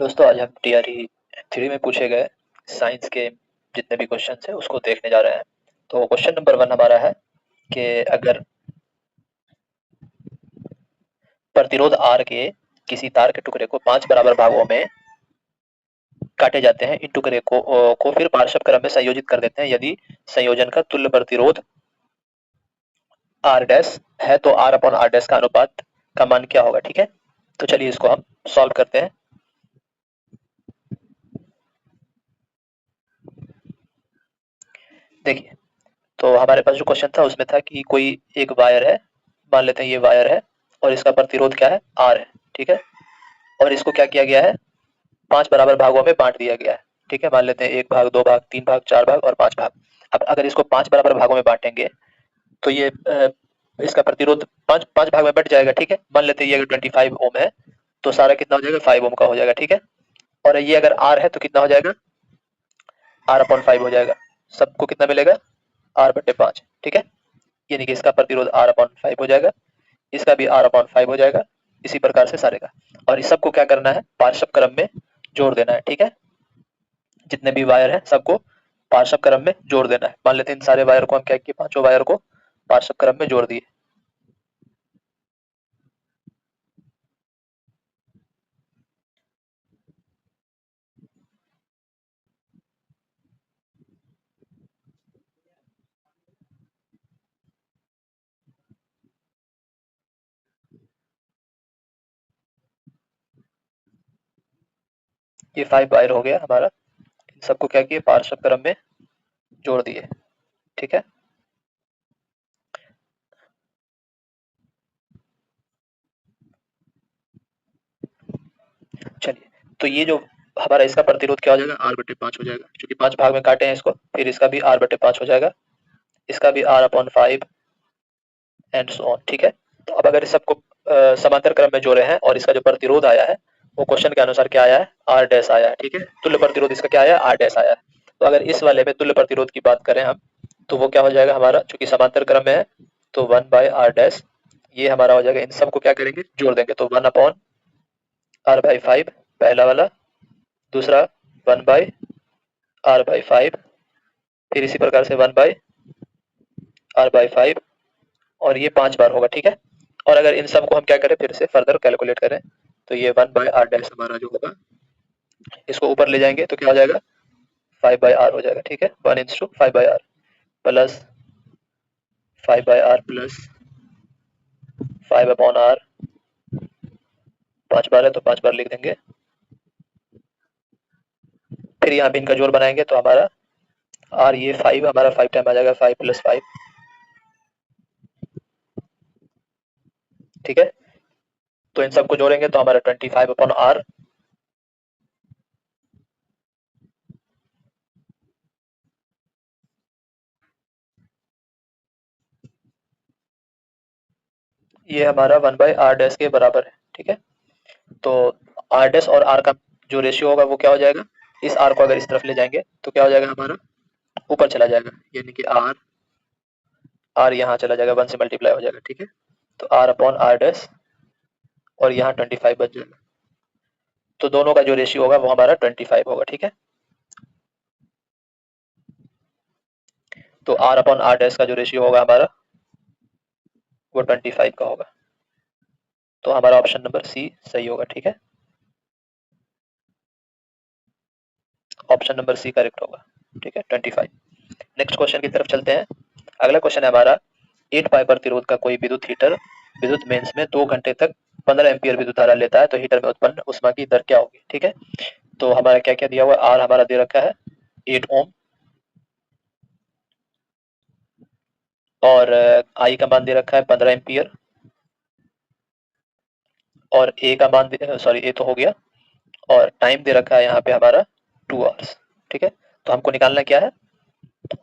दोस्तों आज हम टीआरई 3 में पूछे गए साइंस के जितने भी क्वेश्चन है उसको देखने जा रहे हैं। तो क्वेश्चन नंबर 1 हमारा है कि अगर प्रतिरोध आर के किसी तार के टुकड़े को 5 बराबर भागों में काटे जाते हैं, इन टुकड़े को फिर पार्श्व क्रम में संयोजित कर देते हैं। यदि संयोजन का तुल्य प्रतिरोध आर डैश है तो आर अपॉन आर डैश का अनुपात का मान क्या होगा। ठीक है, तो चलिए इसको हम सॉल्व करते हैं। देखिए, तो हमारे पास जो क्वेश्चन था उसमें था कि कोई एक वायर है, मान लेते हैं ये वायर है और इसका प्रतिरोध क्या है, आर है। ठीक है, और इसको क्या किया गया है, 5 बराबर भागों में बांट दिया गया है। ठीक है, मान लेते हैं 1 भाग, 2 भाग, 3 भाग, 4 भाग और 5 भाग। अब अगर इसको 5 बराबर भागों में बांटेंगे तो ये इसका प्रतिरोध 5 भाग में बट जाएगा। ठीक है, मान लेते हैं ये अगर 25 ओम है तो सारा कितना हो जाएगा, 5 ओम का हो जाएगा। ठीक है, और ये अगर आर है तो कितना हो जाएगा, आर अपॉन 5 हो जाएगा। सबको कितना मिलेगा, आर बटे 5। ठीक है, यानी कि इसका प्रतिरोध आर अपॉन 5 हो जाएगा, इसका भी आर अपॉन 5 हो जाएगा, इसी प्रकार से सारे का। और इस सबको क्या करना है, पार्श्व क्रम में जोड़ देना है। ठीक है, जितने भी वायर है सबको पार्श्व क्रम में जोड़ देना है। मान लेते हैं इन सारे वायर को हम क्या किए, पांचों वायर को पार्श्व क्रम में जोड़ दिए। ये 5 वायर हो गया हमारा, इन सबको क्या किए, पार्श्व क्रम में जोड़ दिए। ठीक है, चलिए, तो ये जो हमारा इसका प्रतिरोध क्या हो जाएगा, आर बटे 5 हो जाएगा, क्योंकि 5 भाग में काटे हैं इसको। फिर इसका भी आर बटे 5 हो जाएगा, इसका भी r upon 5 and so on. ठीक है, तो अब अगर इस सबको समांतर क्रम में जोड़े हैं और इसका जो प्रतिरोध आया है वो क्वेश्चन के अनुसार क्या आया है, आर डैश आया है। ठीक है, तुल्य प्रतिरोध इसका क्या आया, आर डैश आया है। तो अगर इस वाले में तुल्य प्रतिरोध की बात करें हम, तो वो क्या हो जाएगा हमारा, चूंकि समांतर क्रम में है तो 1 बाय आर डैश, ये हमारा हो जाएगा। इन सबको क्या करेंगे, जोड़ देंगे, तो 1 अपॉन आर बाई 5 पहला वाला, दूसरा 1 बाय आर बाई 5, फिर इसी प्रकार से 1 बाय आर बाई 5, और ये 5 बार होगा। ठीक है, और अगर इन सब को हम क्या करें, फिर से फर्दर कैलकुलेट करें, तो ये 1 बाय आर डैश हमारा जो होगा, इसको ऊपर ले जाएंगे तो क्या हो जाएगा, 5 बाय आर हो जाएगा। ठीक है, 1:5 by r plus 5 by r plus 5 upon r, 5 बार है तो 5 बार लिख देंगे। फिर यहाँ पे इनका जोड़ बनाएंगे तो हमारा आर, ये 5 हमारा 5 टाइम आ जाएगा, 5 प्लस 5। ठीक है, तो इन सबको जोड़ेंगे तो हमारा 25 अपॉन आर, ये हमारा 1 बाय आर डैश के बराबर है। ठीक है, तो आर डैश और आर का जो रेशियो होगा वो क्या हो जाएगा, इस आर को अगर इस तरफ ले जाएंगे तो क्या हो जाएगा, हमारा ऊपर चला जाएगा, यानी कि आर, आर यहाँ चला जाएगा, 1 से मल्टीप्लाई हो जाएगा। ठीक है, तो आर अपॉन आर डैश और यहाँ 25 बच जाएगा, तो दोनों का जो रेशियो होगा वो हमारा 25 होगा। ठीक है, तो आर अपॉन आर डैश का जो रेशियो होगा हमारा वो 25 का होगा, तो हमारा ऑप्शन नंबर सी सही होगा। ठीक है, ऑप्शन नंबर सी करेक्ट होगा। ठीक है, 25। नेक्स्ट क्वेश्चन की तरफ चलते हैं। अगला क्वेश्चन है हमारा, 8 पाई प्रतिरोध का कोई विद्युत हीटर विद्युत मेंस में 2 घंटे तक 15 एम्पीयर विद्युत धारा लेता है, तो हीटर में उत्पन्न ऊष्मा की दर क्या होगी। ठीक है, तो हमारा क्या क्या दिया हुआ है, आर हमारा दे रखा है 8 ओम, और आई का मान दे रखा है 15 एम्पीयर, और ए का मान, सॉरी ए तो हो गया, और टाइम दे रखा है यहाँ पे हमारा 2 आवर्स। ठीक है, तो हमको निकालना क्या है,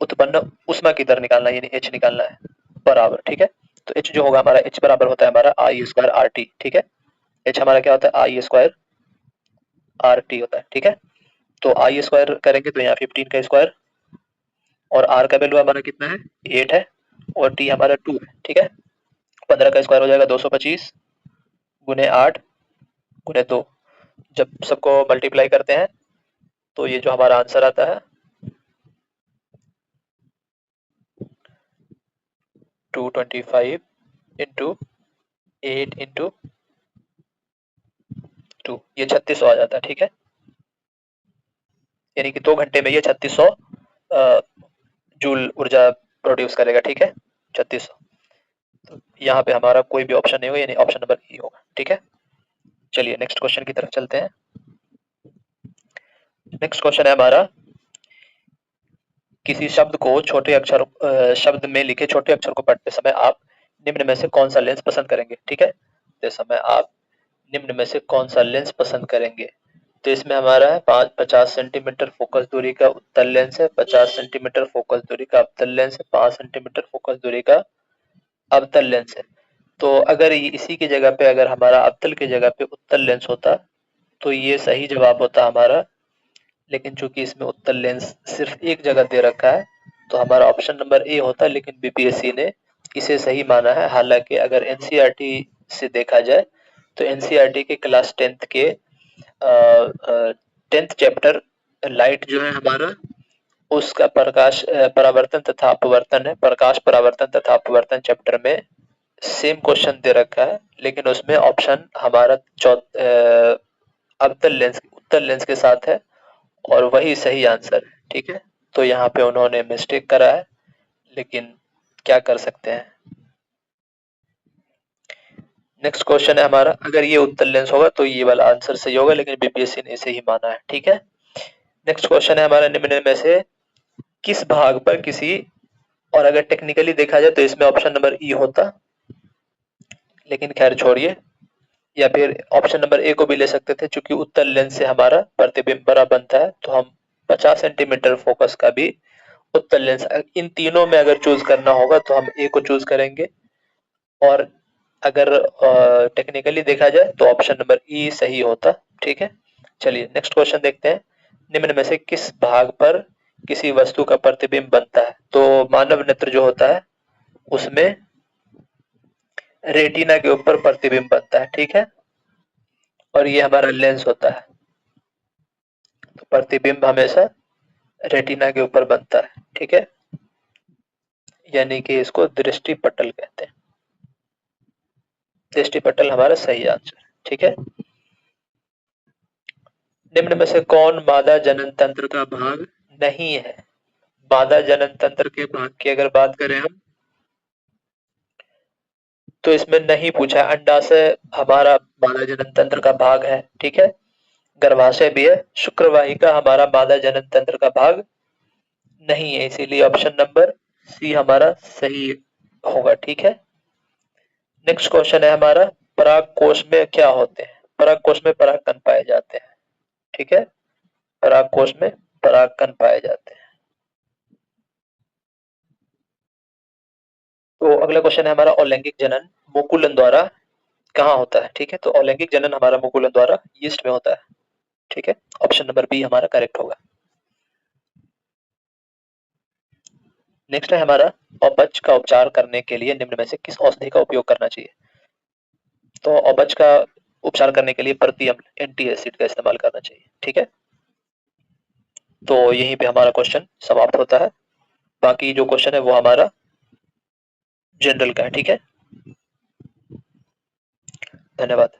उत्पन्न ऊष्मा की दर निकालना है, यानी एच निकालना है बराबर। ठीक है, तो एच जो होगा हमारा, एच बराबर होता है हमारा आई स्क्वायर आर टी। ठीक है, एच हमारा क्या होता है, आई स्क्वायर आर टी होता है। ठीक है, तो आई स्क्वायर करेंगे तो यहाँ 15 का स्क्वायर, और आर का वैल्यू हमारा कितना है, 8 है, और टी हमारा 2 है। ठीक है, 15 का स्क्वायर हो जाएगा 225 गुने 8 गुने 2, जब सबको मल्टीप्लाई करते हैं तो ये जो हमारा आंसर आता है 225 इंटू 8 इंटू 2, ये 3600 आ जाता है। ठीक है, यानी कि 2 घंटे में ये 3600 जूल ऊर्जा प्रोड्यूस करेगा। ठीक है, 3600। तो यहाँ पे हमारा कोई भी ऑप्शन नहीं होगा, यानी ऑप्शन नंबर ई होगा। ठीक है, चलिए नेक्स्ट क्वेश्चन की तरफ चलते हैं। नेक्स्ट क्वेश्चन है हमारा, किसी शब्द को छोटे अक्षर शब्द में लिखे छोटे अक्षर को पढ़ते समय आप निम्न में से कौन सा लेंस पसंद करेंगे। ठीक है, तो समय आप निम्न में से कौन सा लेंस पसंद करेंगे। तो इसमें हमारा है 50 सेंटीमीटर फोकस दूरी का उत्तल लेंस है, 50 सेंटीमीटर फोकस दूरी का अवतल लेंस है, 5 सेंटीमीटर फोकस दूरी का अवतल लेंस है। तो अगर इसी की जगह पे अगर हमारा अवतल की जगह पे उत्तल लेंस होता तो ये सही जवाब होता हमारा, लेकिन चूंकि इसमें उत्तल लेंस सिर्फ एक जगह दे रखा है तो हमारा ऑप्शन नंबर ए होता, लेकिन बीपीएससी ने इसे सही माना है। हालांकि अगर एनसीईआरटी से देखा जाए तो एनसीईआरटी के क्लास 10th के 10th चैप्टर लाइट जो है हमारा, उसका प्रकाश परावर्तन तथा अपवर्तन है, प्रकाश परावर्तन तथा अपवर्तन चैप्टर में सेम क्वेश्चन दे रखा है, लेकिन उसमें ऑप्शन हमारा अवतल लेंस उत्तल लेंस के साथ है और वही सही आंसर है। ठीक है, तो यहाँ पे उन्होंने मिस्टेक करा है, लेकिन क्या कर सकते हैं। नेक्स्ट क्वेश्चन है हमारा, अगर ये उत्तल लेंस होगा तो ये वाला आंसर सही होगा, लेकिन बीपीएससी ने इसे ही माना है। ठीक है, नेक्स्ट क्वेश्चन है हमारा, निम्न में से किस भाग पर किसी, और अगर टेक्निकली देखा जाए तो इसमें ऑप्शन नंबर ई होता, लेकिन खैर छोड़िए, या फिर ऑप्शन नंबर ए को भी ले सकते थे, क्योंकि उत्तल लेंस से हमारा प्रतिबिंब बड़ा बनता है, तो हम 50 सेंटीमीटर फोकस का भी उत्तल लेंस, इन तीनों में अगर चूज करना होगा तो हम ए को चूज करेंगे, और अगर टेक्निकली देखा जाए तो ऑप्शन नंबर ई सही होता। ठीक है, चलिए नेक्स्ट क्वेश्चन देखते हैं, निम्न में से किस भाग पर किसी वस्तु का प्रतिबिंब बनता है। तो मानव नेत्र जो होता है उसमें रेटिना के ऊपर प्रतिबिंब बनता है। ठीक है, और ये हमारा लेंस होता है, तो प्रतिबिंब हमेशा रेटिना के ऊपर बनता है। ठीक है, यानी कि इसको दृष्टि पटल कहते हैं, दृष्टि पटल हमारा सही आंसर। ठीक है, निम्न में से कौन मादा जनन तंत्र का भाग नहीं है। मादा जनन तंत्र के भाग की अगर बात करें हम, तो इसमें नहीं पूछा, अंडाशय हमारा मादा जनन तंत्र का भाग है। ठीक है, गर्भाशय भी है, शुक्रवाहिका हमारा मादा जनन तंत्र का भाग नहीं है, इसीलिए ऑप्शन नंबर सी हमारा सही होगा। ठीक है, नेक्स्ट क्वेश्चन है हमारा, पराग कोश में क्या होते हैं। पराग कोश में परागकण पाए जाते हैं। ठीक है, पराग कोश में परागकण पाए जाते हैं। तो अगला क्वेश्चन है हमारा, अलैंगिक जनन मुकुलन द्वारा कहाँ होता है। ठीक है, तो अलैंगिक जनन हमारा मुकुलन द्वारा यीस्ट में होता है। ठीक है, ऑप्शन नंबर बी हमारा करेक्ट होगा। नेक्स्ट है हमारा, अपच का उपचार करने के लिए निम्न में से किस औषधि का उपयोग करना चाहिए। तो अपच का उपचार करने के लिए प्रति अम्ल एंटी एसिड का इस्तेमाल करना चाहिए। ठीक है, तो यहीं पे हमारा क्वेश्चन समाप्त होता है, बाकी जो क्वेश्चन है वो हमारा जनरल का है। ठीक है, धन्यवाद।